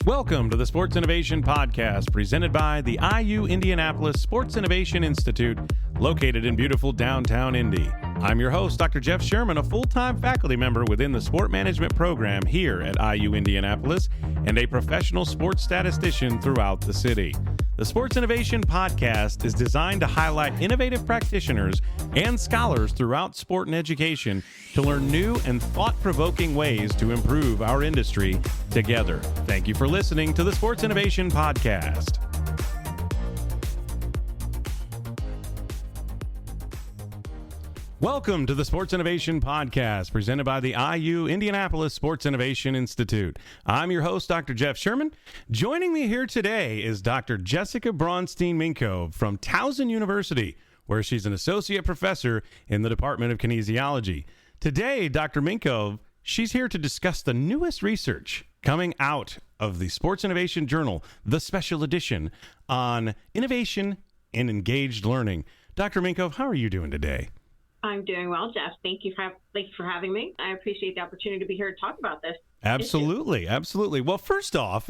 Welcome to the Sports Innovation Podcast, presented by the IU Indianapolis Sports Innovation Institute, located in beautiful downtown Indy. I'm your host, Dr. Geoff Sherman, a full-time faculty member within the Sport Management program here at IU Indianapolis, and a professional sports statistician throughout the city. The Sports Innovation Podcast is designed to highlight innovative practitioners and scholars throughout sport and education to learn new and thought-provoking ways to improve our industry together. Thank you for listening to the Sports Innovation Podcast. Welcome to the Sports Innovation Podcast, presented by the IU Indianapolis Sports Innovation Institute. I'm your host, Dr. Geoff Sherman. Joining me here today is Dr. Jessica Braunstein-Minkove from Towson University, where she's an associate professor in the Department of Kinesiology. Today, Dr. Minkove, she's here to discuss the newest research coming out of the Sports Innovation Journal, the special edition, on innovation and engaged learning. Dr. Minkove, how are you doing today? I'm doing well, Jeff. Thank you for having me. I appreciate the opportunity to be here to talk about this. Absolutely. Well, first off,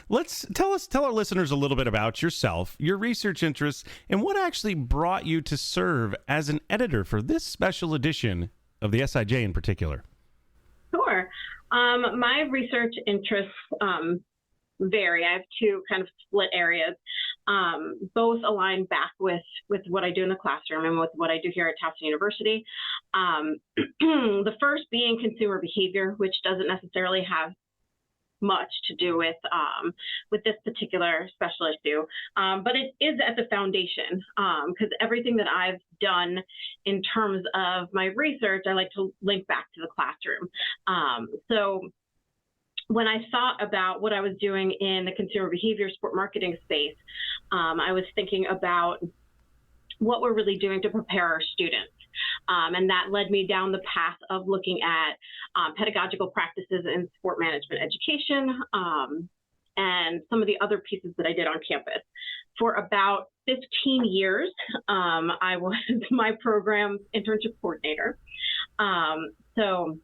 let's tell our listeners a little bit about yourself, your research interests, and what actually brought you to serve as an editor for this special edition of the SIJ in particular. Sure. My research interests vary. I have two kind of split areas. Both align back with what I do in the classroom and with what I do here at Towson University. The first being consumer behavior, which doesn't necessarily have much to do with this particular special issue, but it is at the foundation, because everything that I've done in terms of my research, I like to link back to the classroom. So when I thought about what I was doing in the consumer behavior sport marketing space, I was thinking about what we're really doing to prepare our students. And that led me down the path of looking at pedagogical practices in sport management education and some of the other pieces that I did on campus. For about 15 years, I was my program's internship coordinator. So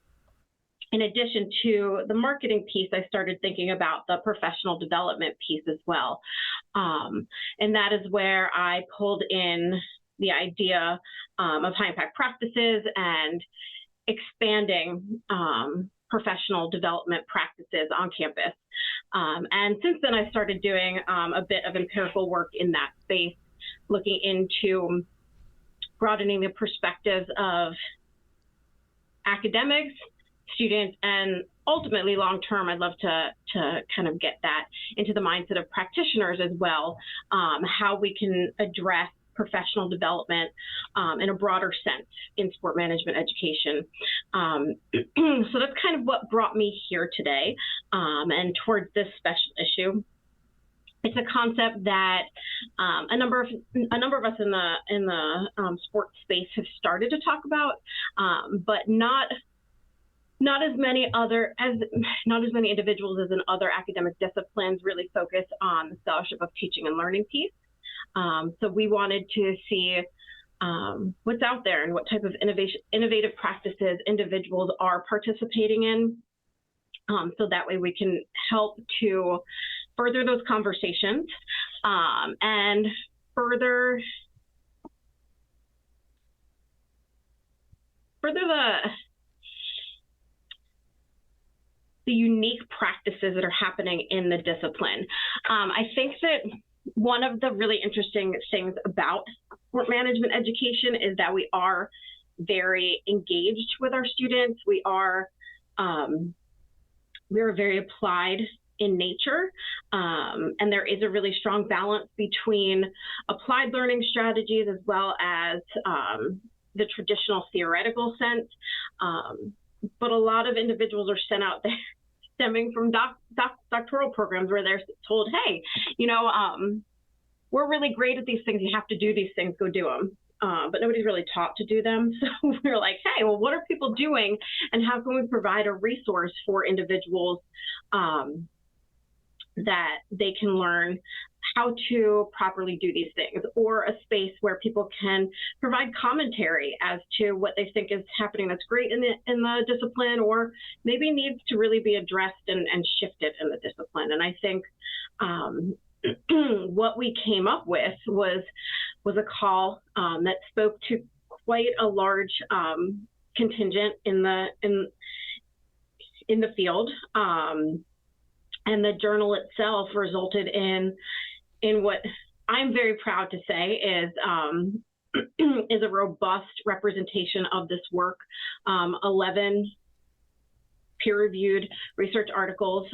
in addition to the marketing piece, I started thinking about the professional development piece as well. And that is where I pulled in the idea of high impact practices and expanding professional development practices on campus. And since then, I started doing a bit of empirical work in that space, looking into broadening the perspectives of academics, students, and ultimately long-term, I'd love to kind of get that into the mindset of practitioners as well, how we can address professional development in a broader sense in sport management education. So that's kind of what brought me here today and towards this special issue. It's a concept that a number of us in the sports space have started to talk about, but not as many individuals as in other academic disciplines really focus on the scholarship of teaching and learning piece. So we wanted to see what's out there and what type of innovative practices individuals are participating in, so that way we can help to further those conversations and further the unique practices that are happening in the discipline. I think that one of the really interesting things about sport management education is that we are very engaged with our students. We are very applied in nature, and there is a really strong balance between applied learning strategies as well as the traditional theoretical sense. But a lot of individuals are sent out there stemming from doctoral programs where they're told, hey, we're really great at these things. You have to do these things, go do them. But nobody's really taught to do them. So we're like, hey, well, what are people doing? And how can we provide a resource for individuals that they can learn how to properly do these things, or a space where people can provide commentary as to what they think is happening that's great in the discipline, or maybe needs to really be addressed and shifted in the discipline. And I think what we came up with was a call that spoke to quite a large contingent in the field, and the journal itself resulted in what I'm very proud to say is a robust representation of this work. 11 peer-reviewed research articles,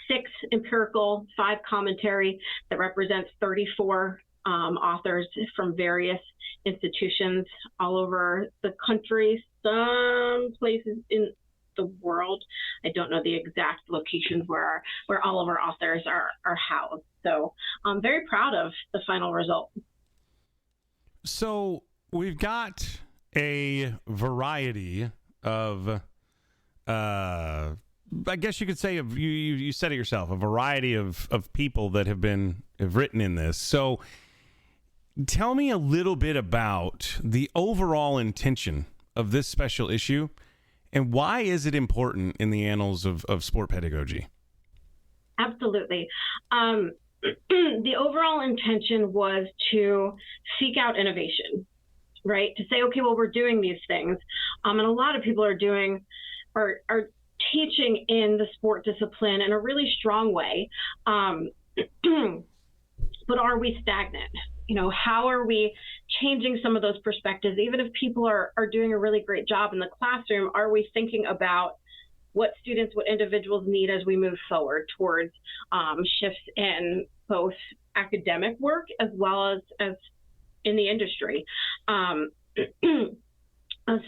6 empirical, 5 commentary, that represents 34 authors from various institutions all over the country, some places in the world. I don't know the exact locations where all of our authors are housed. So I'm very proud of the final result. So we've got a variety of, I guess you could say, of you said it yourself, a variety of people that have written in this. So tell me a little bit about the overall intention of this special issue, and why is it important in the annals of sport pedagogy? Absolutely. The overall intention was to seek out innovation, right? To say, okay, well, we're doing these things. And a lot of people are teaching in the sport discipline in a really strong way. But are we stagnant? How are we changing some of those perspectives? Even if people are doing a really great job in the classroom, are we thinking about what students, what individuals need as we move forward towards shifts in both academic work as well as in the industry? So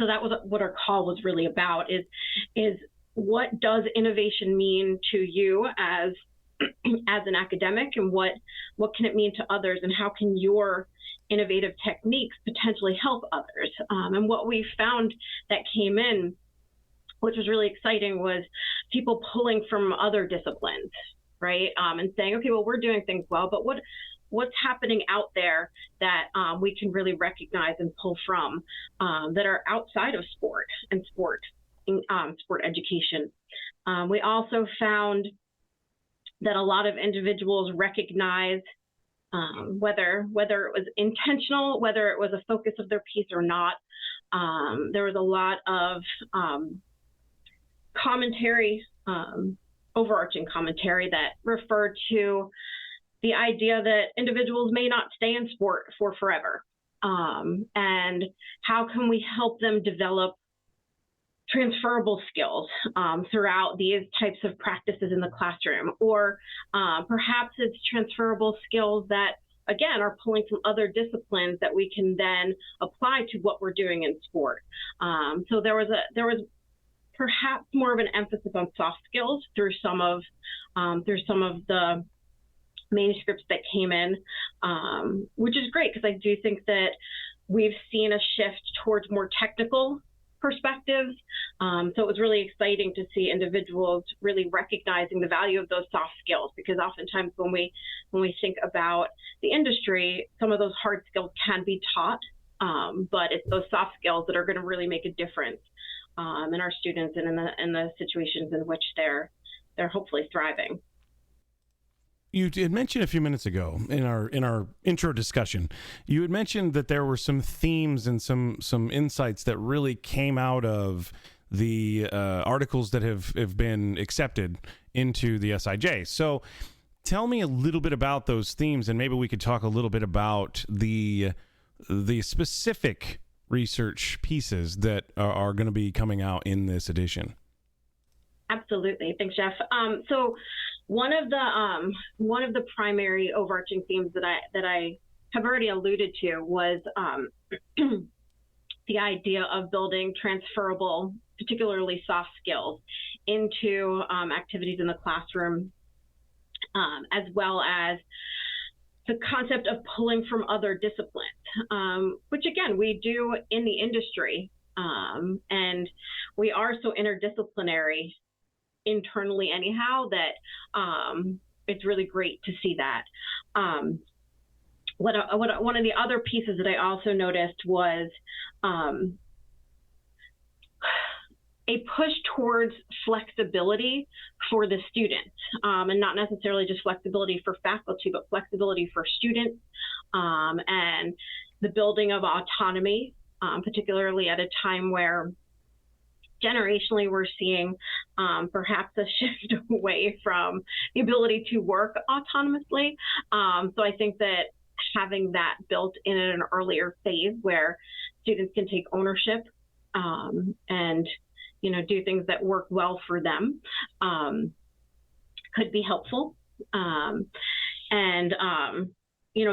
that was what our call was really about, is what does innovation mean to you as an academic, and what can it mean to others, and how can your innovative techniques potentially help others? And what we found that came in, which was really exciting, was people pulling from other disciplines, right? And saying, okay, well, we're doing things well, but what's happening out there that we can really recognize and pull from that are outside of sport and sport education. We also found that a lot of individuals recognize, whether it was intentional, whether it was a focus of their piece or not, there was a lot of commentary, overarching commentary, that referred to the idea that individuals may not stay in sport for forever. And how can we help them develop transferable skills throughout these types of practices in the classroom? Or perhaps it's transferable skills that, again, are pulling from other disciplines that we can then apply to what we're doing in sport. So there was perhaps more of an emphasis on soft skills through some of the manuscripts that came in, which is great, because I do think that we've seen a shift towards more technical perspectives. So it was really exciting to see individuals really recognizing the value of those soft skills, because oftentimes when we think about the industry, some of those hard skills can be taught, but it's those soft skills that are going to really make a difference in our students and in the situations in which they're hopefully thriving. You had mentioned a few minutes ago in our intro discussion, you had mentioned that there were some themes and some insights that really came out of the articles that have been accepted into the SIJ. So tell me a little bit about those themes, and maybe we could talk a little bit about the specific research pieces that are going to be coming out in this edition. Absolutely. Thanks, Geoff. So one of the primary overarching themes that I have already alluded to was the idea of building transferable, particularly soft skills, into activities in the classroom, as well as the concept of pulling from other disciplines, which again we do in the industry, and we are so interdisciplinary internally anyhow that it's really great to see that. One of the other pieces that I also noticed was a push towards flexibility for the students, and not necessarily just flexibility for faculty, but flexibility for students, and the building of autonomy, particularly at a time where generationally we're seeing perhaps a shift away from the ability to work autonomously. So I think that having that built in at an earlier phase where students can take ownership and do things that work well for them could be helpful. And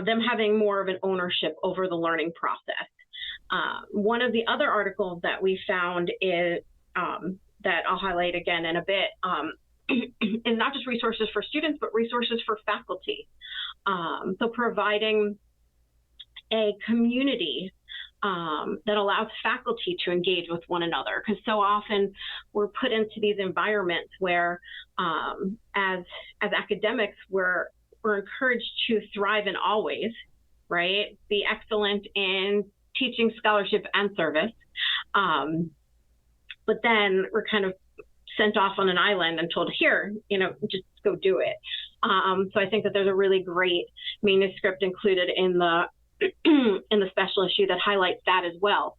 them having more of an ownership over the learning process. One of the other articles that we found is that I'll highlight again in a bit is not just resources for students, but resources for faculty. So providing a community that allows faculty to engage with one another, because so often we're put into these environments where as academics we're encouraged to thrive in all ways, right? Be excellent in teaching, scholarship, and service. But then we're kind of sent off on an island and told, here, just go do it. So I think that there's a really great manuscript included in the special issue that highlights that as well.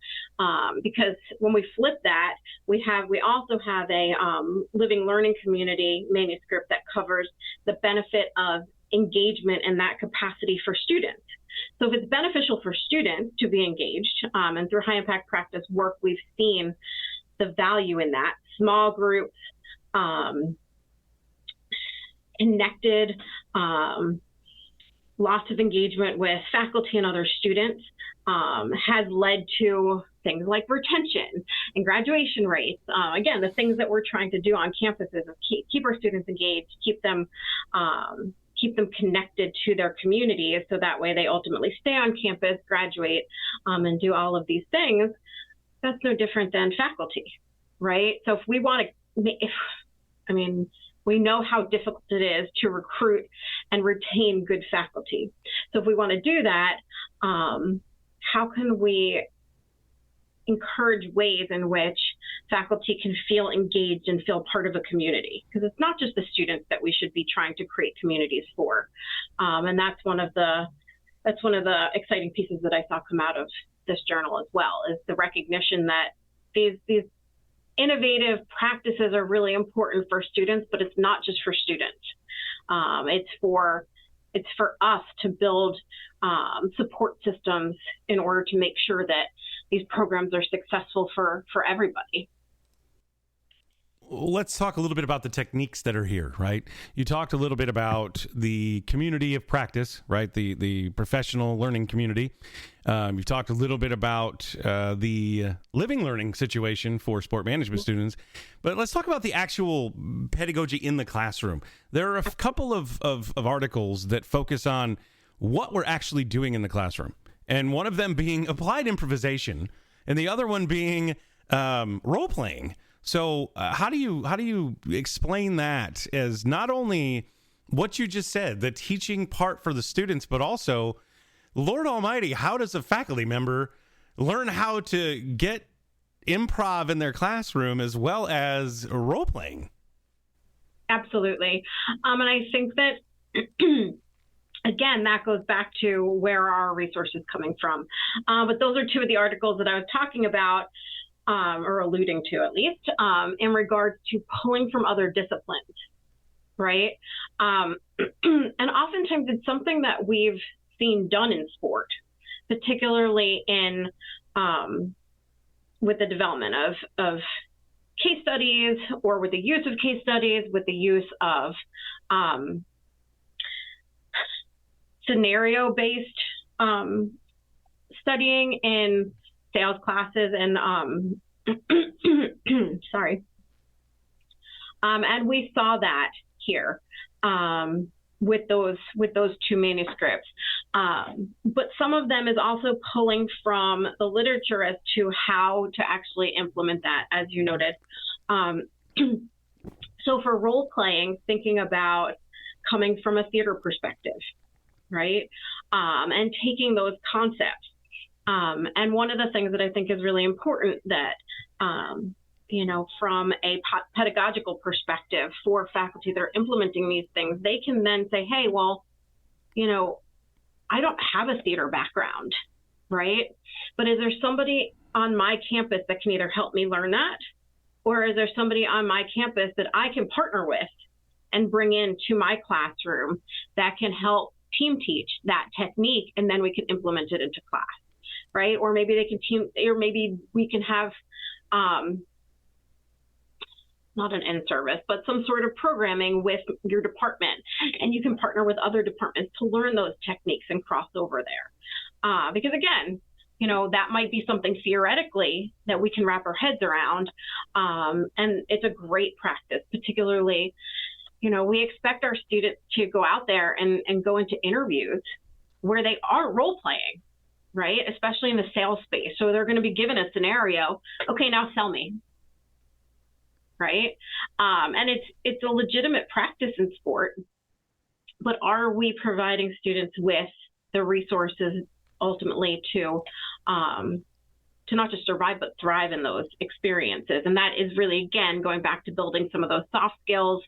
Because when we flip that, we also have a living learning community manuscript that covers the benefit of engagement and that capacity for students. So if it's beneficial for students to be engaged, and through high impact practice work, we've seen the value in that. Small groups, connected, lots of engagement with faculty and other students has led to things like retention and graduation rates. Again, the things that we're trying to do on campuses is keep our students engaged, keep them connected to their communities, so that way they ultimately stay on campus, graduate, and do all of these things. That's no different than faculty, right? So if we want to, we know how difficult it is to recruit and retain good faculty. So if we want to do that, how can we encourage ways in which faculty can feel engaged and feel part of a community? Because it's not just the students that we should be trying to create communities for. And that's one of the exciting pieces that I saw come out of this journal as well, is the recognition that these innovative practices are really important for students, but it's not just for students. It's for us to build support systems in order to make sure that these programs are successful for everybody. Let's talk a little bit about the techniques that are here, right? You talked a little bit about the community of practice, right? The professional learning community. You've talked a little bit about the living learning situation for sport management students, but let's talk about the actual pedagogy in the classroom. There are a couple of articles that focus on what we're actually doing in the classroom, and one of them being applied improvisation, and the other one being role playing. So how do you explain that as not only what you just said, the teaching part for the students, but also, Lord Almighty, how does a faculty member learn how to get improv in their classroom as well as role playing? Absolutely. And I think that, again, that goes back to where are our resources coming from. But those are two of the articles that I was talking about, or alluding to at least, in regards to pulling from other disciplines, right? And oftentimes it's something that we've seen done in sport, particularly in with the development of case studies, or with the use of case studies, with the use of scenario-based studying in sales classes and sorry. And we saw that here with those two manuscripts. But some of them is also pulling from the literature as to how to actually implement that, as you noted. So for role playing, thinking about coming from a theater perspective, right? And taking those concepts. And one of the things that I think is really important that, from a pedagogical perspective for faculty that are implementing these things, they can then say, hey, well, I don't have a theater background, right? But is there somebody on my campus that can either help me learn that, or is there somebody on my campus that I can partner with and bring into my classroom that can help team teach that technique, and then we can implement it into class, right? Or maybe they can or maybe we can have not an in-service, but some sort of programming with your department, and you can partner with other departments to learn those techniques and cross over there. Because again, that might be something theoretically that we can wrap our heads around, and it's a great practice. Particularly, we expect our students to go out there and go into interviews where they are role playing, right? Especially in the sales space. So they're going to be given a scenario. Okay, now sell me. Right? And it's a legitimate practice in sport, but are we providing students with the resources ultimately to not just survive, but thrive in those experiences? And that is really, again, going back to building some of those soft skills.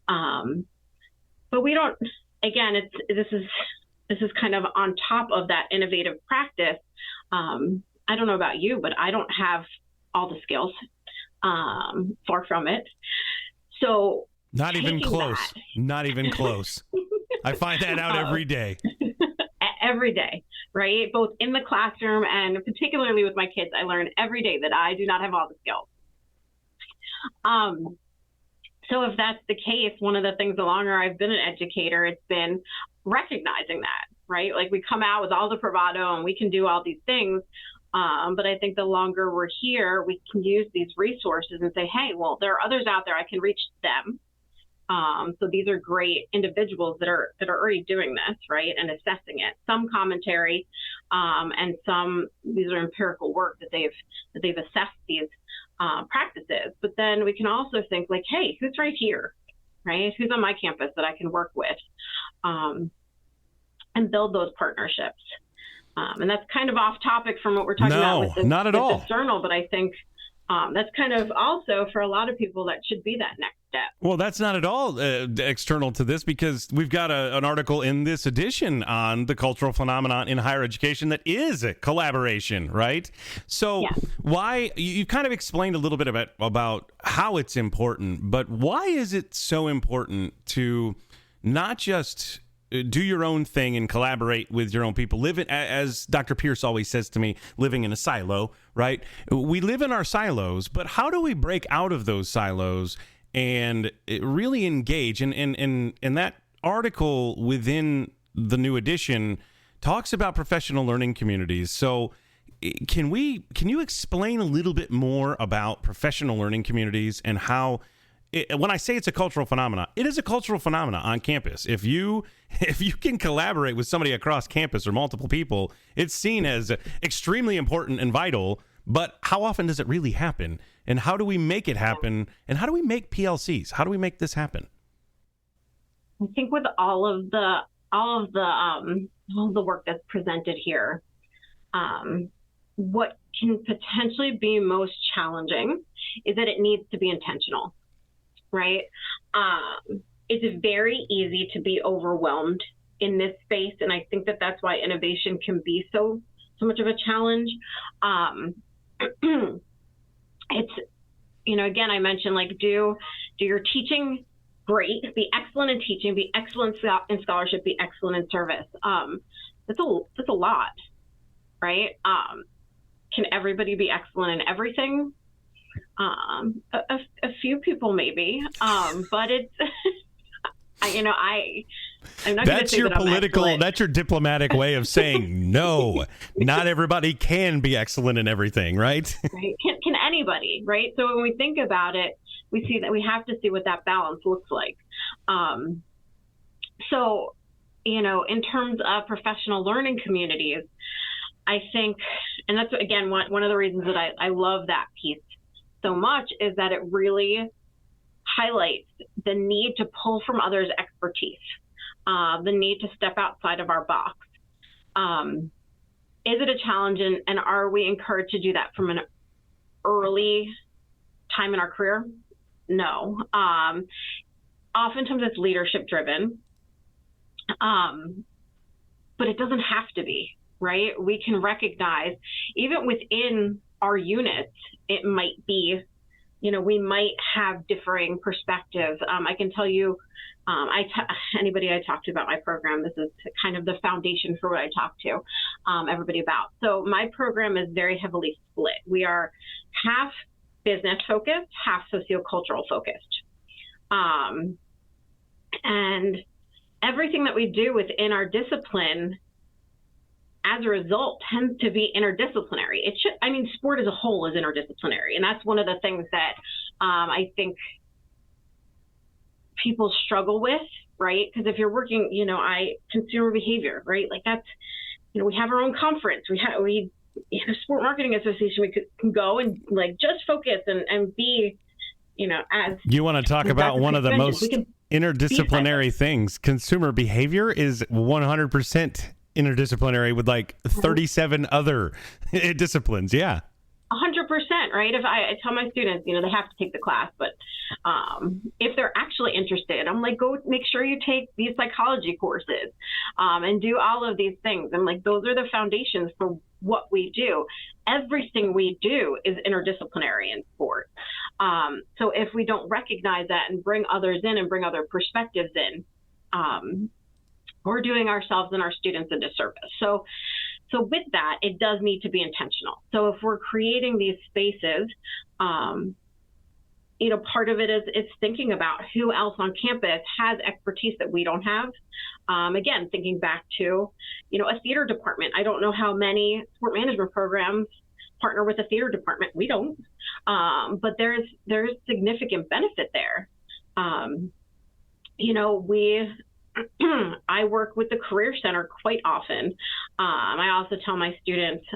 But we don't, again, this is kind of on top of that innovative practice. I don't know about you, but I don't have all the skills. Far from it. So not even close. Not even close. I find that out every day. Every day, right? Both in the classroom and particularly with my kids, I learn every day that I do not have all the skills. So if that's the case, one of the things the longer I've been an educator, it's been recognizing that, right? Like we come out with all the bravado and we can do all these things. But I think the longer we're here, we can use these resources and say, hey, well, there are others out there, I can reach them. So these are great individuals that are already doing this, right, and assessing it. Some commentary, and these are empirical work that they've assessed these practices. But then we can also think like, hey, who's right here, right? Who's on my campus that I can work with, and build those partnerships. And that's kind of off topic from what we're talking about with this, not at all. This journal, but I think that's kind of also for a lot of people that should be that next step. Well, that's not at all external to this, because we've got an article in this edition on the cultural phenomenon in higher education that is a collaboration, right? So yes. Why, you kind of explained a little bit about how it's important, but why is it so important to not just do your own thing and collaborate with your own people? Live it, as Dr. Pierce always says to me, living in a silo, right? We live in our silos, but how do we break out of those silos and really engage? And that article within the new edition talks about professional learning communities. So can you explain a little bit more about professional learning communities and how, when I say it's a cultural phenomenon, it is a cultural phenomenon on campus. If you can collaborate with somebody across campus or multiple people, it's seen as extremely important and vital. But how often does it really happen? And how do we make it happen? And how do we make PLCs? How do we make this happen? I think with all of the work that's presented here, what can potentially be most challenging is that it needs to be intentional. Right? It's very easy to be overwhelmed in this space. And I think that that's why innovation can be so much of a challenge. It's, again, I mentioned like, do your teaching great, be excellent in teaching, be excellent in scholarship, be excellent in service. That's a lot, right? Can everybody be excellent in everything? A few people maybe, but it's, I'm not going to say that I'm excellent. That's your diplomatic way of saying no, not everybody can be excellent in everything, right? Right. Can anybody, right? So when we think about it, we see that we have to see what that balance looks like. So, in terms of professional learning communities, I think, and that's, again, one of the reasons that I love that piece so much is that it really highlights the need to pull from others' expertise, the need to step outside of our box. Is it a challenge, and are we encouraged to do that from an early time in our career? No. Oftentimes it's leadership driven, but it doesn't have to be, right? We can recognize even within our units, it might be, we might have differing perspectives. I can tell you, anybody I talk to about my program, this is kind of the foundation for what I talk to everybody about. So my program is very heavily split. We are half business focused, half sociocultural focused. And everything that we do within our discipline, as a result, tends to be interdisciplinary. Sport as a whole is interdisciplinary. And that's one of the things that I think people struggle with, right? Because if you're working, consumer behavior, right? Like that's, we have our own conference. We Sport Marketing Association, we can go and like just focus and be, as you want to talk about one of the most interdisciplinary things. Consumer behavior is 100% interdisciplinary with like 37 other disciplines. Yeah. 100%, right? If I tell my students, they have to take the class, but if they're actually interested, I'm like, go make sure you take these psychology courses and do all of these things. I'm like, those are the foundations for what we do. Everything we do is interdisciplinary in sport. So if we don't recognize that and bring others in and bring other perspectives in, we're doing ourselves and our students a disservice. So with that, it does need to be intentional. So if we're creating these spaces, part of it is it's thinking about who else on campus has expertise that we don't have. Again, thinking back to, a theater department. I don't know how many sport management programs partner with a theater department. We don't, but there's significant benefit there. I work with the Career Center quite often. I also tell my students,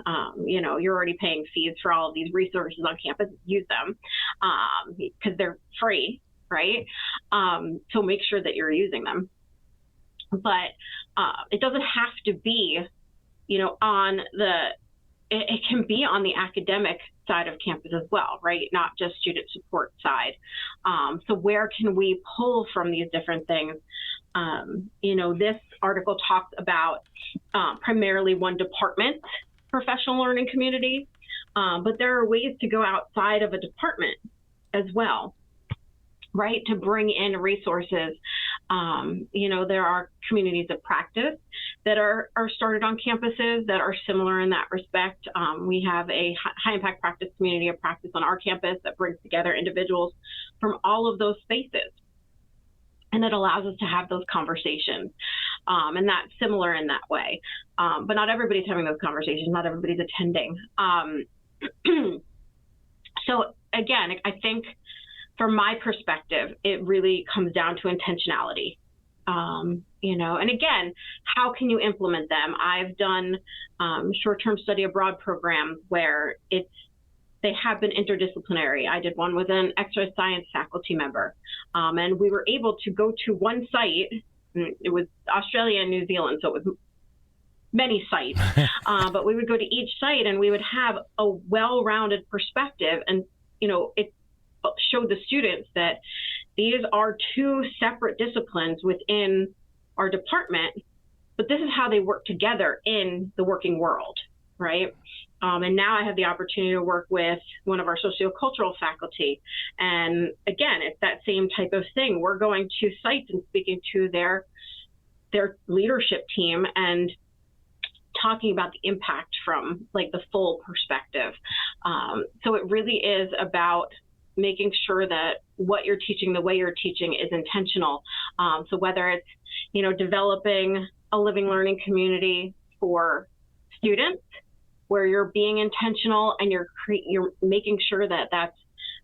you're already paying fees for all of these resources on campus. Use them because they're free, right? So make sure that you're using them. But it doesn't have to be, it can be on the academic side of campus as well, right? Not just student support side. So where can we pull from these different things? This article talks about primarily one department, professional learning community, but there are ways to go outside of a department as well, right? To bring in resources. There are communities of practice that are started on campuses that are similar in that respect. We have a high impact practice community of practice on our campus that brings together individuals from all of those spaces. And it allows us to have those conversations. And that's similar in that way. But not everybody's having those conversations. Not everybody's attending. So again, I think from my perspective, it really comes down to intentionality. And again, how can you implement them? I've done short-term study abroad programs where they have been interdisciplinary. I did one with an exercise science faculty member, and we were able to go to one site. It was Australia and New Zealand, so it was many sites, but we would go to each site and we would have a well-rounded perspective, and it showed the students that these are two separate disciplines within our department, but this is how they work together in the working world, right? And now I have the opportunity to work with one of our sociocultural faculty. And again, it's that same type of thing. We're going to sites and speaking to their leadership team and talking about the impact from like the full perspective. So it really is about making sure that what you're teaching, the way you're teaching is intentional. So whether it's, developing a living learning community for students, where you're being intentional and you're making sure that that's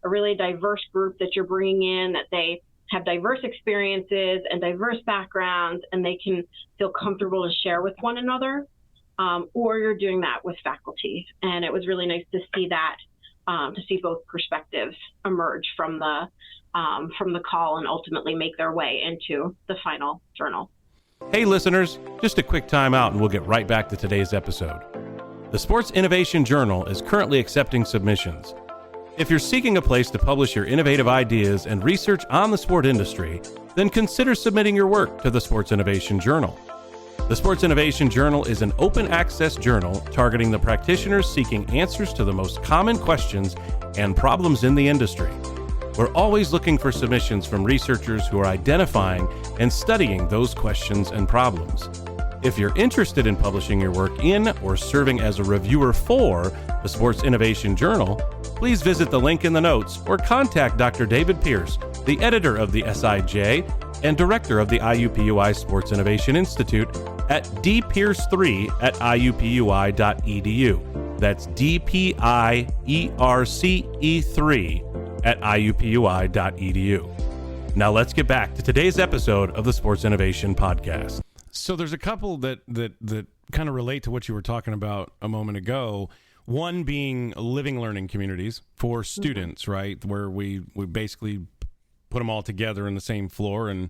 a really diverse group that you're bringing in, that they have diverse experiences and diverse backgrounds, and they can feel comfortable to share with one another, or you're doing that with faculty. And it was really nice to see that, to see both perspectives emerge from the call and ultimately make their way into the final journal. Hey listeners, just a quick time out and we'll get right back to today's episode. The Sports Innovation Journal is currently accepting submissions. If you're seeking a place to publish your innovative ideas and research on the sport industry, then consider submitting your work to the Sports Innovation Journal. The Sports Innovation Journal is an open access journal targeting the practitioners seeking answers to the most common questions and problems in the industry. We're always looking for submissions from researchers who are identifying and studying those questions and problems. If you're interested in publishing your work in or serving as a reviewer for the Sports Innovation Journal, please visit the link in the notes or contact Dr. David Pierce, the editor of the SIJ and director of the IUPUI Sports Innovation Institute at dpierce3@iupui.edu. That's DPIERCE3@iupui.edu. Now let's get back to today's episode of the Sports Innovation Podcast. So there's a couple that kind of relate to what you were talking about a moment ago. One being living learning communities for students, right? Where we basically put them all together in the same floor and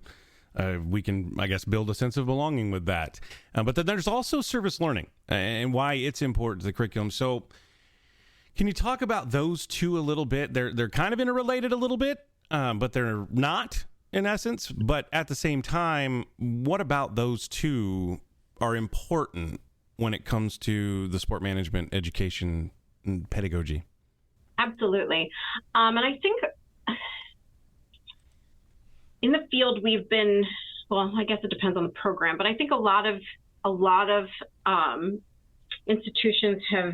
we can, I guess, build a sense of belonging with that. But then there's also service learning and why it's important to the curriculum. So can you talk about those two a little bit? They're kind of interrelated a little bit, but they're not in essence. But at the same time, what about those two are important when it comes to the sport management, education, and pedagogy? Absolutely. And I think in the field we've been, well, I guess it depends on the program, but I think a lot of institutions have,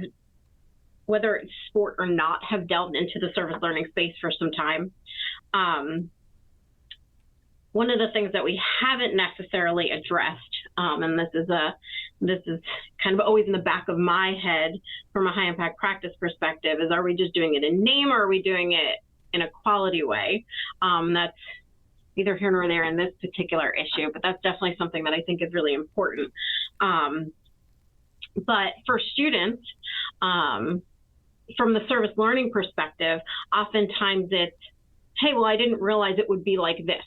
whether it's sport or not, have delved into the service learning space for some time. One of the things that we haven't necessarily addressed, and this is kind of always in the back of my head from a high impact practice perspective, is are we just doing it in name or are we doing it in a quality way? That's neither here nor there in this particular issue, but that's definitely something that I think is really important. But for students, from the service learning perspective, oftentimes it's, hey, well, I didn't realize it would be like this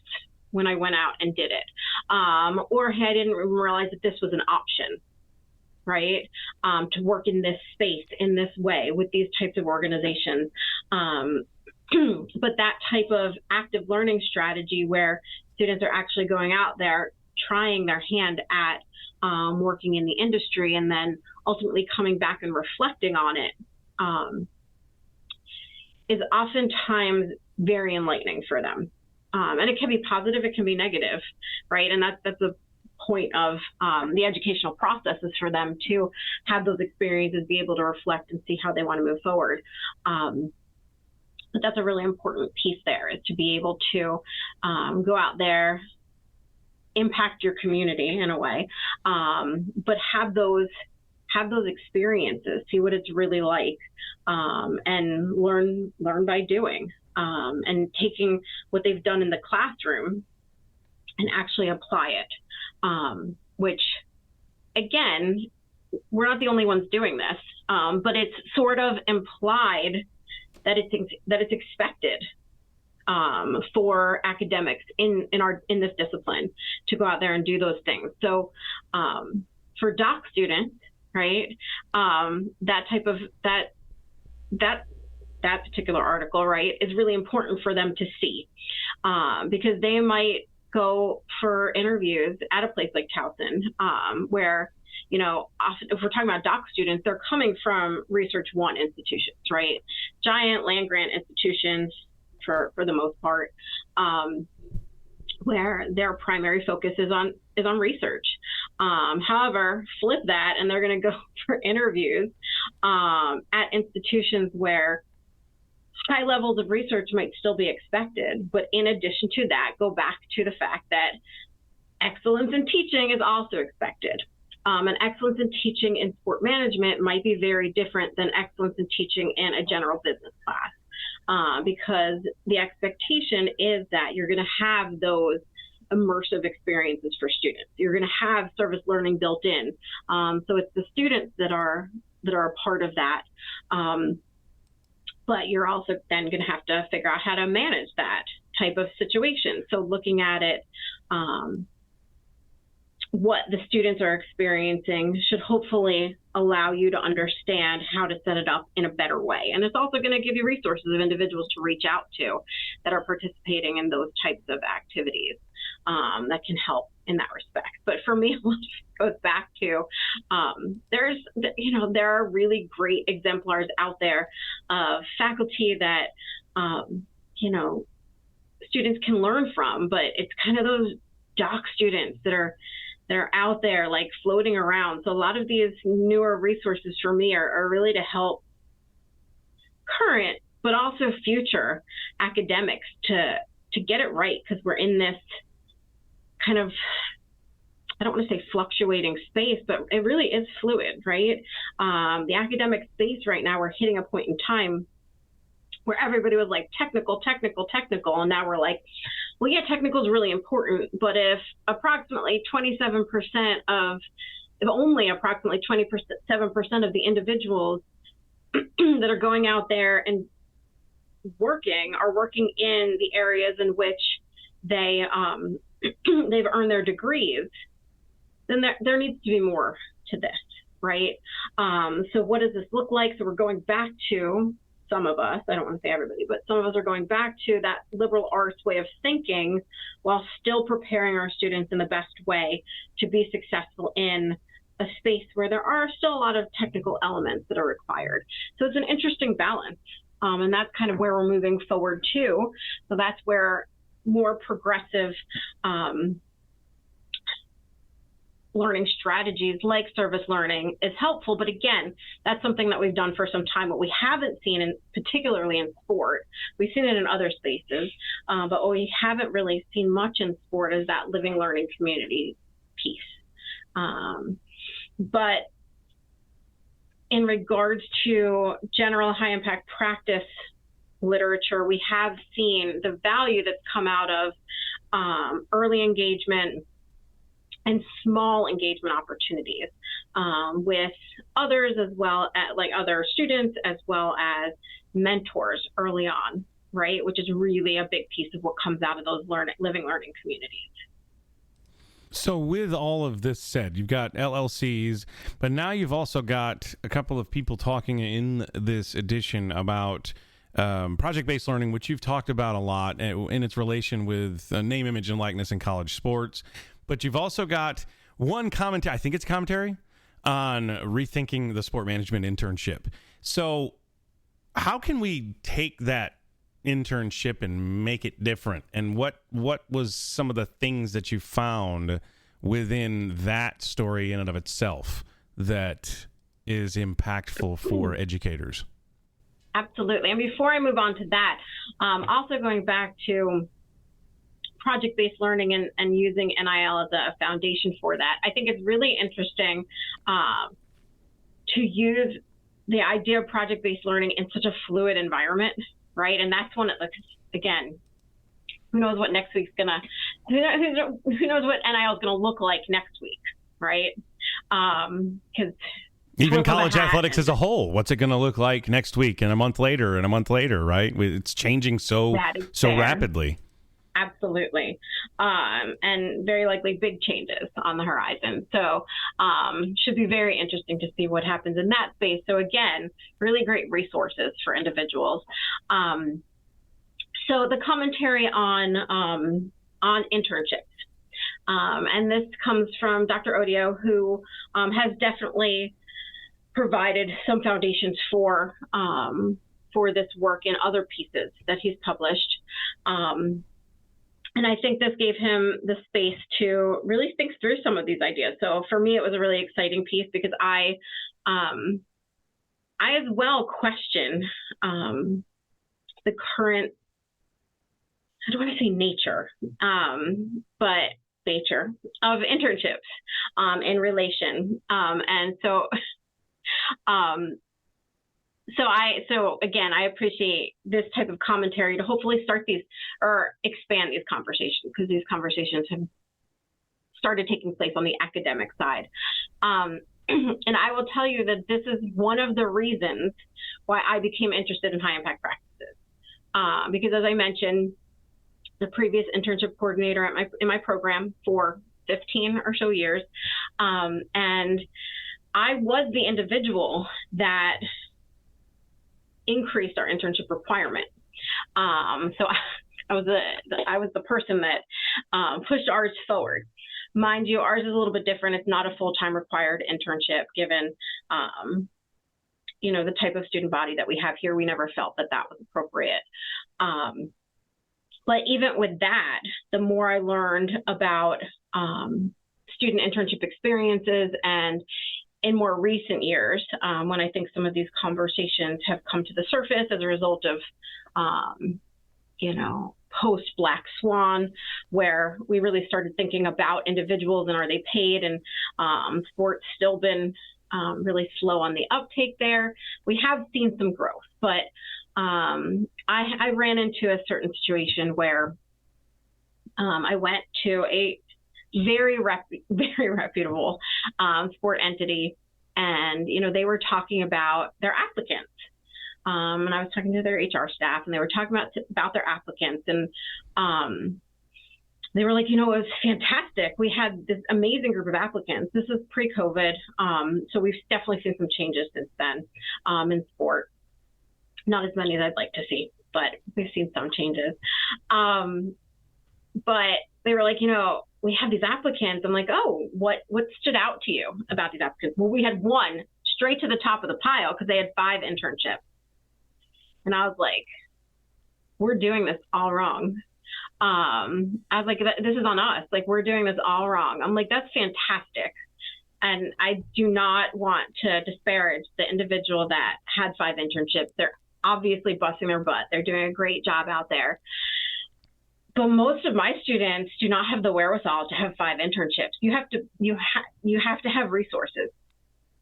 when I went out and did it. Or, hey, I didn't realize that this was an option, right? To work in this space, in this way, with these types of organizations. But that type of active learning strategy where students are actually going out there, trying their hand at working in the industry, and then ultimately coming back and reflecting on it, is oftentimes very enlightening for them. And it can be positive, it can be negative, right? And that's the point of the educational process, is for them to have those experiences, be able to reflect and see how they want to move forward. But that's a really important piece there, is to be able to go out there, impact your community in a way, but have those experiences, see what it's really like, and learn by doing, and taking what they've done in the classroom and actually apply it, which, again, we're not the only ones doing this, but it's sort of implied that it's expected for academics in this discipline to go out there and do those things. So for doc students, right, that particular article, right, is really important for them to see, because they might go for interviews at a place like Towson, where, you know, often if we're talking about doc students, they're coming from Research 1 institutions, right? Giant land grant institutions for the most part, where their primary focus is on research. However, flip that and they're going to go for interviews at institutions where high levels of research might still be expected, but in addition to that, go back to the fact that excellence in teaching is also expected. And excellence in teaching in sport management might be very different than excellence in teaching in a general business class, because the expectation is that you're going to have those immersive experiences for students. You're going to have service learning built in. So it's the students that are a part of that. But you're also then going to have to figure out how to manage that type of situation. So looking at it what the students are experiencing should hopefully allow you to understand how to set it up in a better way. And it's also going to give you resources of individuals to reach out to that are participating in those types of activities that can help in that respect. But for me, it goes back to there are really great exemplars out there of faculty that students can learn from, but it's kind of those doc students that are out there like floating around. So a lot of these newer resources for me are really to help current but also future academics to get it right, because we're in this kind of, I don't want to say fluctuating space, but it really is fluid, right? The academic space right now, we're hitting a point in time where everybody was like technical, and now we're like, well, yeah, technical is really important, but if only approximately 27% of the individuals that are going out there and are working in the areas in which they've earned their degrees, then there needs to be more to this, right? So what does this look like? So we're going back to, some of us, I don't want to say everybody, but some of us are going back to that liberal arts way of thinking while still preparing our students in the best way to be successful in a space where there are still a lot of technical elements that are required. So it's an interesting balance. And that's kind of where we're moving forward to. So that's where more progressive learning strategies like service learning is helpful. But again, that's something that we've done for some time. What we haven't seen, particularly in sport, we've seen it in other spaces, but what we haven't really seen much in sport is that living learning community piece. But in regards to general high impact practice literature, we have seen the value that's come out of early engagement and small engagement opportunities with others, as well as like other students, as well as mentors early on, right? Which is really a big piece of what comes out of those living learning communities. So with all of this said, you've got LLCs, but now you've also got a couple of people talking in this edition about project-based learning, which you've talked about a lot in its relation with name, image, and likeness in college sports. But you've also got one commentary, I think it's commentary, on rethinking the sport management internship. So how can we take that internship and make it different? And what was some of the things that you found within that story in and of itself that is impactful for educators? Absolutely. And before I move on to that, also going back to project-based learning and using NIL as a foundation for that, I think it's really interesting to use the idea of project-based learning in such a fluid environment, right? And that's one, again, who knows what next week's gonna, who knows what NIL is gonna look like next week, right? Because even college athletics as a whole, what's it going to look like next week and a month later, right? It's changing so rapidly. Absolutely. And very likely big changes on the horizon. So should be very interesting to see what happens in that space. So again, really great resources for individuals. So the commentary on internships. And this comes from Dr. Odio, who has definitely provided some foundations for this work in other pieces that he's published. And I think this gave him the space to really think through some of these ideas. So for me, it was a really exciting piece because I as well question the current, I don't want to say nature, but nature of internships in relation. And so So again, I appreciate this type of commentary to hopefully start these or expand these conversations, because these conversations have started taking place on the academic side. And I will tell you that this is one of the reasons why I became interested in high impact practices. Because as I mentioned, the previous internship coordinator in my program for 15 or so years. And I was the individual that increased our internship requirement. So I was the person that pushed ours forward. Mind you, ours is a little bit different. It's not a full-time required internship given, the type of student body that we have here. We never felt that was appropriate. But even with that, the more I learned about student internship experiences, and in more recent years, when I think some of these conversations have come to the surface as a result of, post Black Swan, where we really started thinking about individuals and are they paid, and sports still been really slow on the uptake there. We have seen some growth, but I ran into a certain situation where I went to a very reputable sport entity, and they were talking about their applicants. And I was talking to their HR staff, and they were talking about their applicants, and they were like, it was fantastic. We had this amazing group of applicants. This is pre-COVID, so we've definitely seen some changes since then in sport. Not as many as I'd like to see, but we've seen some changes. But they were like, we have these applicants. I'm like, oh, what stood out to you about these applicants? Well, we had one straight to the top of the pile because they had 5 internships. And I was like, we're doing this all wrong. I was like, this is on us. Like, we're doing this all wrong. I'm like, that's fantastic. And I do not want to disparage the individual that had 5 internships. They're obviously busting their butt. They're doing a great job out there. But most of my students do not have the wherewithal to have 5 internships. You have to have resources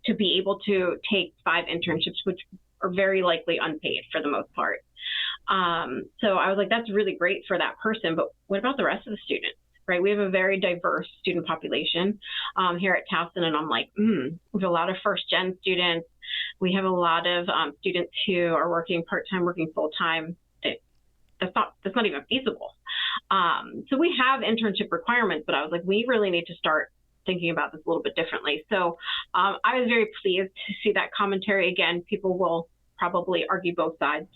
to be able to take 5 internships, which are very likely unpaid for the most part. So I was like, that's really great for that person, but what about the rest of the students, right? We have a very diverse student population here at Towson, and I'm like, we have a lot of first-gen students. We have a lot of students who are working part-time, working full-time. That's not even feasible. So we have internship requirements, but I was like, we really need to start thinking about this a little bit differently. So I was very pleased to see that commentary. Again, people will probably argue both sides.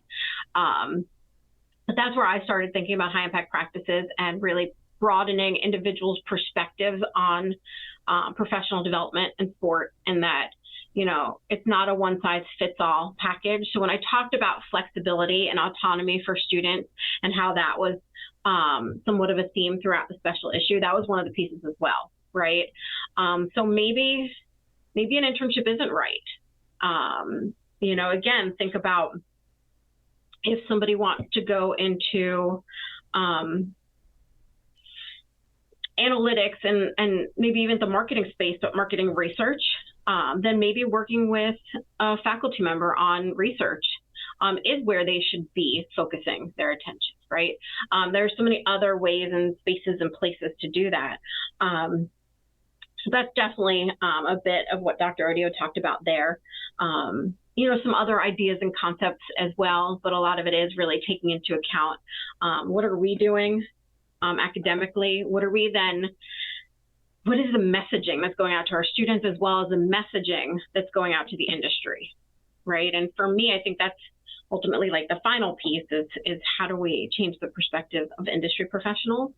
But that's where I started thinking about high impact practices and really broadening individuals' perspectives on professional development and sport, and that, it's not a one size fits all package. So when I talked about flexibility and autonomy for students and how that was somewhat of a theme throughout the special issue, that was one of the pieces as well, right? So maybe an internship isn't right. Again, think about if somebody wants to go into analytics and maybe even the marketing space, but marketing research, then maybe working with a faculty member on research is where they should be focusing their attention, right? There are so many other ways and spaces and places to do that. So that's definitely a bit of what Dr. Odio talked about there. Some other ideas and concepts as well, but a lot of it is really taking into account what are we doing academically? What is the messaging that's going out to our students, as well as the messaging that's going out to the industry, right? And for me, I think that's ultimately like the final piece is how do we change the perspective of industry professionals,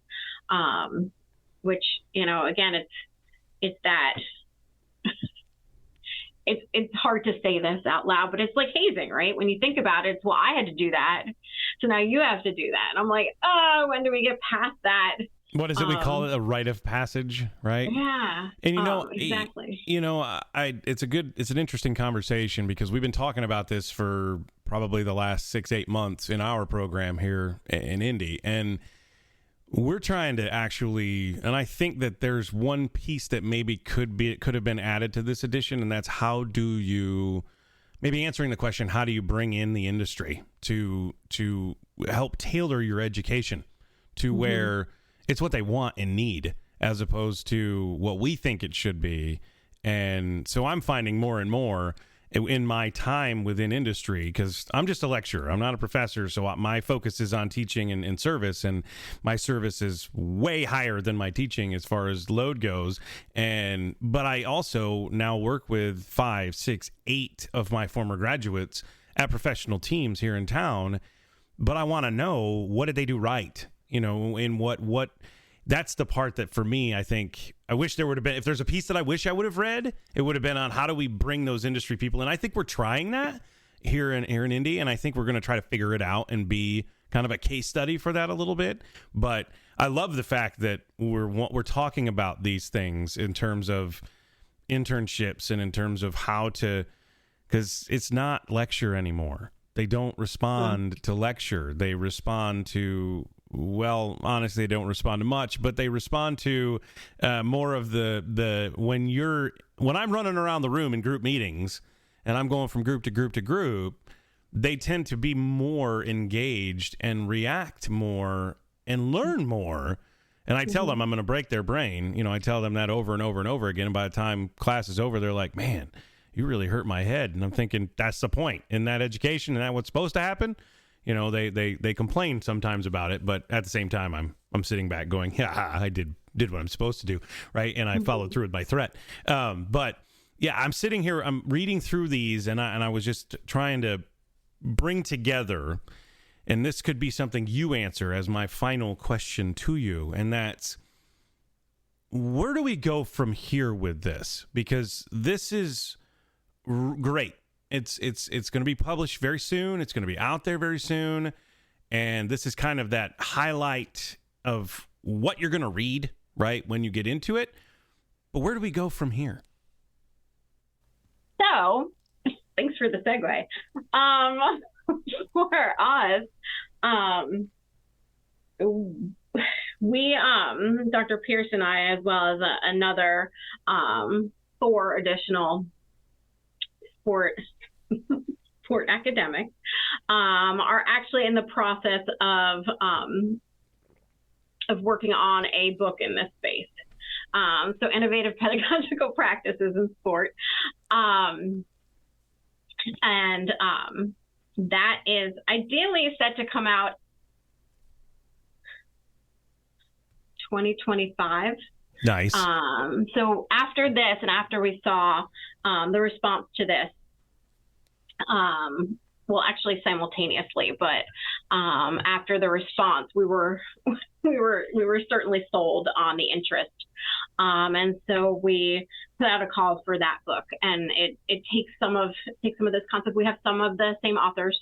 which, again, it's that it's hard to say this out loud, but it's like hazing, right? When you think about it, it's, well, I had to do that, so now you have to do that. And I'm like, oh, when do we get past that? What is it? We call it a rite of passage, right? Yeah. And exactly. It's an interesting conversation because we've been talking about this for probably the last 6-8 months in our program here in Indy, and we're trying to actually, and I think that there's one piece that maybe could have been added to this edition, and that's how do you, maybe answering the question, how do you bring in the industry to help tailor your education to where it's what they want and need, as opposed to what we think it should be. And so I'm finding more and more in my time within industry, because I'm just a lecturer. I'm not a professor, so my focus is on teaching and service, and my service is way higher than my teaching as far as load goes. But I also now work with 5, 6, 8 of my former graduates at professional teams here in town. But I want to know, what did they do right? In what that's the part that, for me, I think I wish there would have been, if there's a piece that I wish I would have read, it would have been on how do we bring those industry people. And I think we're trying that here in Indy. And I think we're going to try to figure it out and be kind of a case study for that a little bit. But I love the fact that we're talking about these things in terms of internships and in terms of how to, because it's not lecture anymore. They don't respond to lecture. They respond to, well, honestly, they don't respond to much, but they respond to more of the when I'm running around the room in group meetings and I'm going from group to group to group, they tend to be more engaged and react more and learn more. And I tell them I'm going to break their brain. I tell them that over and over and over again. And by the time class is over, they're like, man, you really hurt my head. And I'm thinking, that's the point in that education. And that's what's supposed to happen. They complain sometimes about it, but at the same time, I'm sitting back going, yeah, I did what I'm supposed to do, right? And I followed through with my threat. But yeah, I'm sitting here, I'm reading through these, and I was just trying to bring together, and this could be something you answer as my final question to you, and that's, where do we go from here with this? Because this is great. It's going to be published very soon. It's going to be out there very soon. And this is kind of that highlight of what you're going to read, right, when you get into it. But where do we go from here? So, thanks for the segue. For us, we, Dr. Pierce and I, as well as another 4 additional sport academics, are actually in the process of working on a book in this space. So innovative pedagogical practices in sport. That is ideally set to come out 2025. Nice. So after this, and after we saw the response to this, well, actually simultaneously, but after the response, we were certainly sold on the interest, and so we put out a call for that book, and it takes some of this concept. We have some of the same authors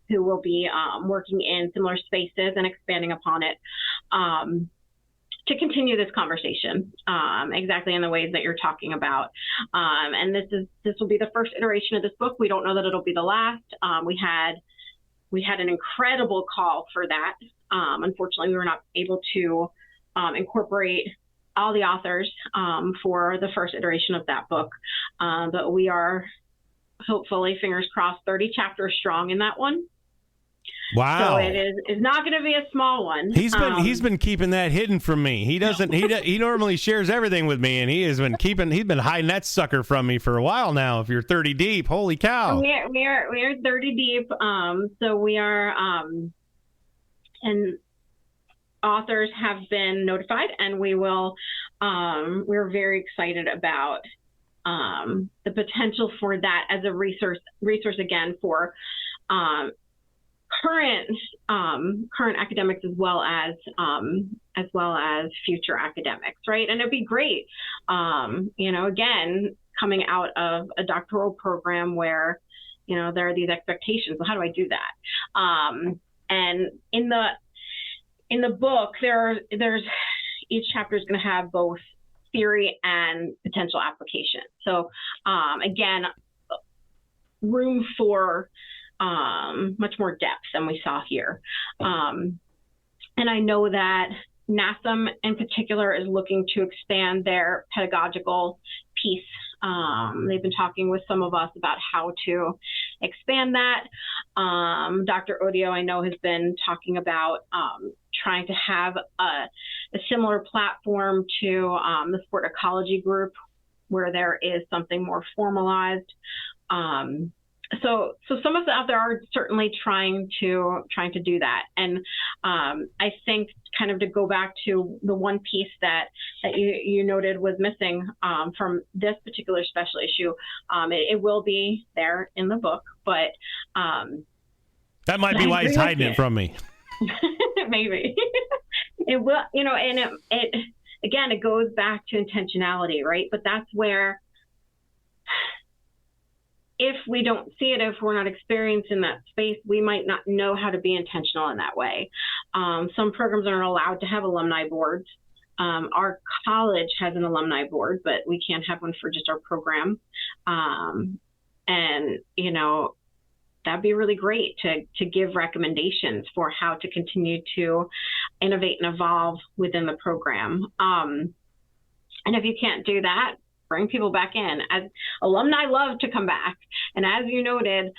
who will be working in similar spaces and expanding upon it. To continue this conversation, exactly in the ways that you're talking about. And this will be the first iteration of this book. We don't know that it'll be the last. We had an incredible call for that. Unfortunately, we were not able to incorporate all the authors for the first iteration of that book. But we are hopefully, fingers crossed, 30 chapters strong in that one. Wow. So it's not going to be a small one. He's been keeping that hidden from me. He doesn't he normally shares everything with me, and he's been hiding that sucker from me for a while now. If you're 30 deep, holy cow. We are 30 deep. So we are and authors have been notified, and we will we're very excited about the potential for that as a resource again for current academics as well as future academics, right? And it'd be great, again, coming out of a doctoral program where, there are these expectations. Well, how do I do that? And in the book, there's each chapter is going to have both theory and potential application. So again, room for much more depth than we saw here. And I know that NASM in particular is looking to expand their pedagogical piece. They've been talking with some of us about how to expand that. Dr. Odio, I know, has been talking about trying to have a similar platform to the sport ecology group, where there is something more formalized So some of us out there are certainly trying to do that. And I think kind of to go back to the one piece that you noted was missing from this particular special issue, it will be there in the book, but that might be why he's hiding it from me. Maybe. It will, and it again, it goes back to intentionality, right? But that's where, if we don't see it, if we're not experiencing that space, we might not know how to be intentional in that way. Some programs aren't allowed to have alumni boards. Our college has an alumni board, but we can't have one for just our program. And, that'd be really great to give recommendations for how to continue to innovate and evolve within the program. And if you can't do that, bring people back in. As alumni love to come back. And as you noted,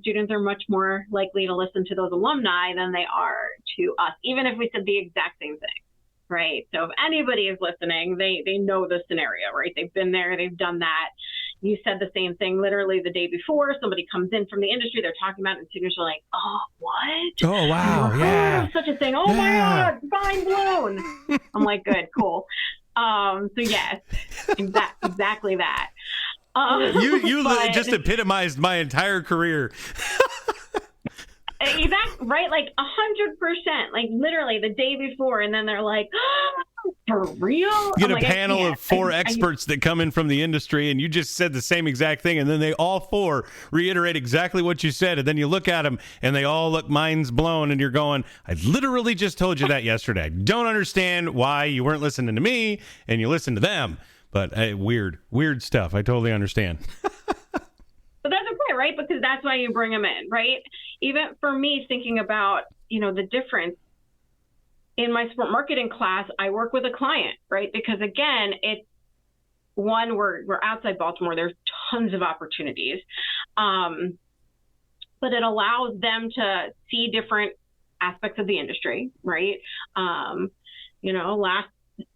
students are much more likely to listen to those alumni than they are to us, even if we said the exact same thing, right? So if anybody is listening, they know the scenario, right? They've been there, they've done that. You said the same thing literally the day before. Somebody comes in from the industry, they're talking about it, and students are like, oh, what? Oh, wow, yeah. Such a thing. Oh, my God, mind blown. I'm like, good, cool. So yes, exactly that. You just epitomized my entire career. Exactly, right? Like 100%, like literally the day before, and then they're like, oh, for real? You get a panel of four experts that come in from the industry, and you just said the same exact thing, and then they all four reiterate exactly what you said, and then you look at them, and they all look minds blown, and you're going, I literally just told you that yesterday. I don't understand why you weren't listening to me, and you listened to them. But weird stuff. I totally understand. But that's okay, right? Because that's why you bring them in, right? Even for me, thinking about, the difference in my sport marketing class, I work with a client, right? Because again, it's one, we're outside Baltimore. There's tons of opportunities. But it allows them to see different aspects of the industry, right?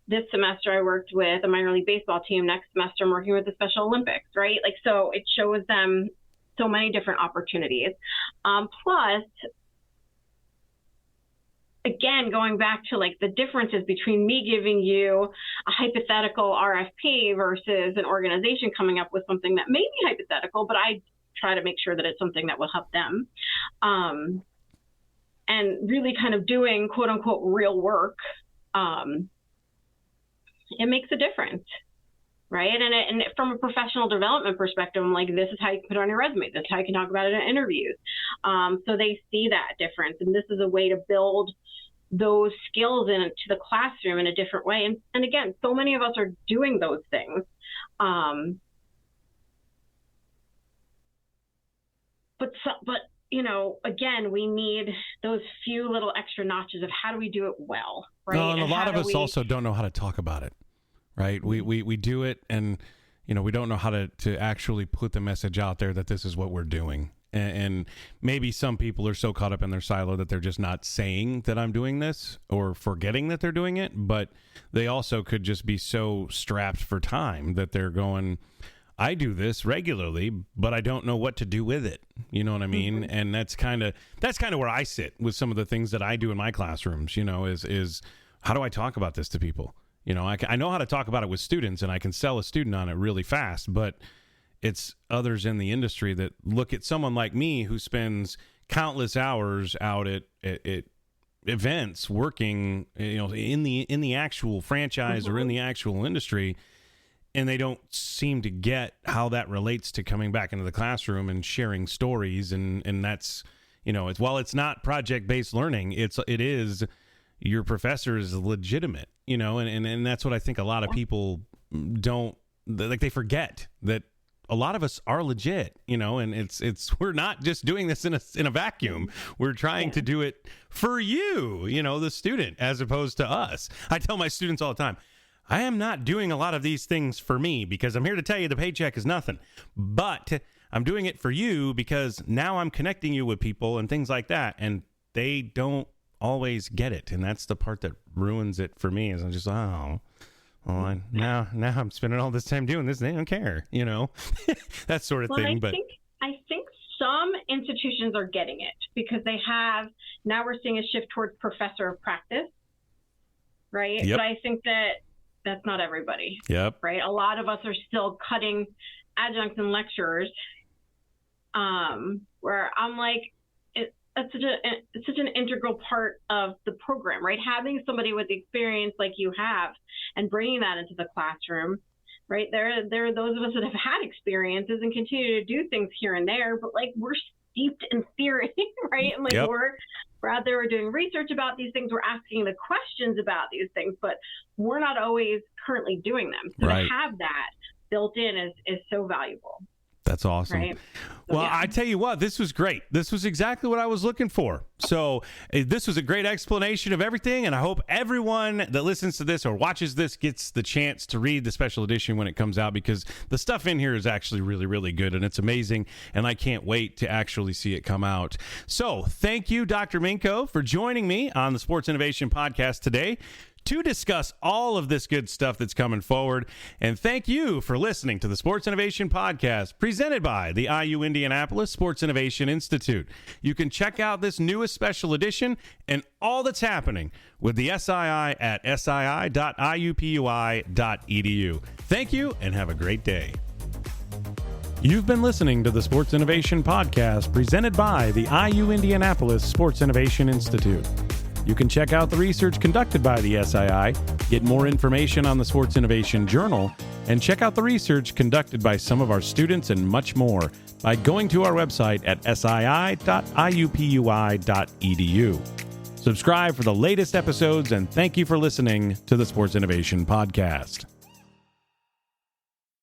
This semester I worked with a minor league baseball team. Next semester I'm working with the Special Olympics, right? Like, so it shows them so many different opportunities. Plus, again, going back to like the differences between me giving you a hypothetical RFP versus an organization coming up with something that may be hypothetical, but I try to make sure that it's something that will help them. And really kind of doing quote unquote real work. It makes a difference, right? And from a professional development perspective, I'm like, this is how you can put it on your resume. This is how you can talk about it in interviews. So they see that difference. And this is a way to build those skills into the classroom in a different way. And again, so many of us are doing those things. But again, we need those few little extra notches of how do we do it well, right? Well, and a lot of us also don't know how to talk about it, right? We do it, and we don't know how to actually put the message out there that this is what we're doing. And maybe some people are so caught up in their silo that they're just not saying that I'm doing this or forgetting that they're doing it, but they also could just be so strapped for time that they're going, I do this regularly, but I don't know what to do with it. You know what I mean? Mm-hmm. And that's kind of where I sit with some of the things that I do in my classrooms, is how do I talk about this to people? I know how to talk about it with students, and I can sell a student on it really fast, but it's others in the industry that look at someone like me who spends countless hours out at events working, in the actual franchise or in the actual industry, and they don't seem to get how that relates to coming back into the classroom and sharing stories. And that's, while it's not project-based learning, it is your professor is legitimate, and that's what I think a lot of people don't, like, they forget that a lot of us are legit, and it's we're not just doing this in a vacuum. We're trying to do it for you, the student, as opposed to us. I tell my students all the time, I am not doing a lot of these things for me because I'm here to tell you the paycheck is nothing, but I'm doing it for you because now I'm connecting you with people and things like that. And they don't always get it. And that's the part that ruins it for me, is I'm just, well, now I'm spending all this time doing this. They don't care, that sort of thing. I think some institutions are getting it because now we're seeing a shift towards professor of practice, right? Yep. But I think that's not everybody. Yep. Right. A lot of us are still cutting adjuncts and lecturers, where I'm like, it's such an integral part of the program, right? Having somebody with experience like you have and bringing that into the classroom, right? There are those of us that have had experiences and continue to do things here and there, but like we're steeped in theory, right? And like Yep. we're out there, we're doing research about these things, we're asking the questions about these things, but we're not always currently doing them. So Right. to have that built in is so valuable. That's awesome. Right. Well, I tell you what, this was great. This was exactly what I was looking for. So this was a great explanation of everything, and I hope everyone that listens to this or watches this gets the chance to read the special edition when it comes out, because the stuff in here is actually really, really good, and it's amazing, and I can't wait to actually see it come out. So thank you, Dr. Minkove, for joining me on the Sports Innovation Podcast today to discuss all of this good stuff that's coming forward. And thank you for listening to the Sports Innovation Podcast presented by the IU Indianapolis Sports Innovation Institute. You can check out this newest special edition and all that's happening with the SII at sii.iupui.edu. Thank you and have a great day. You've been listening to the Sports Innovation Podcast presented by the IU Indianapolis Sports Innovation Institute. You can check out the research conducted by the SII, get more information on the Sports Innovation Journal, and check out the research conducted by some of our students and much more by going to our website at sii.iupui.edu. Subscribe for the latest episodes, and thank you for listening to the Sports Innovation Podcast.